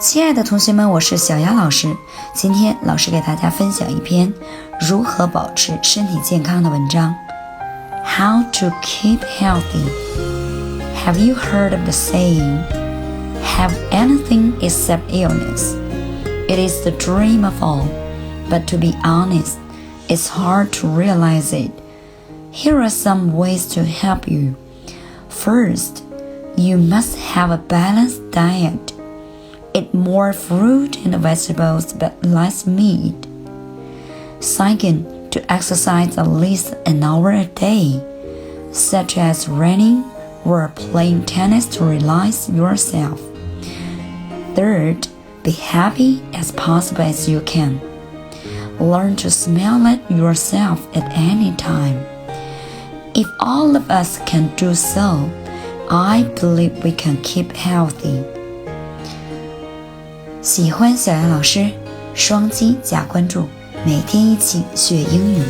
亲爱的同学们，我是小丫老师。今天老师给大家分享一篇如何保持身体健康的文章。How to keep healthy. Have you heard of the saying, have anything except illness? It is the dream of all, but to be honest, it's hard to realize it. Here are some ways to help you. First, you must have a balanced diet.Eat more fruit and vegetables but less meat. Second, to exercise at least an hour a day, such as running or playing tennis to relax yourself. Third, be happy as possible as you can. Learn to smile at yourself at any time. If all of us can do so, I believe we can keep healthy.喜欢小杨老师，双击加关注，每天一起学英语。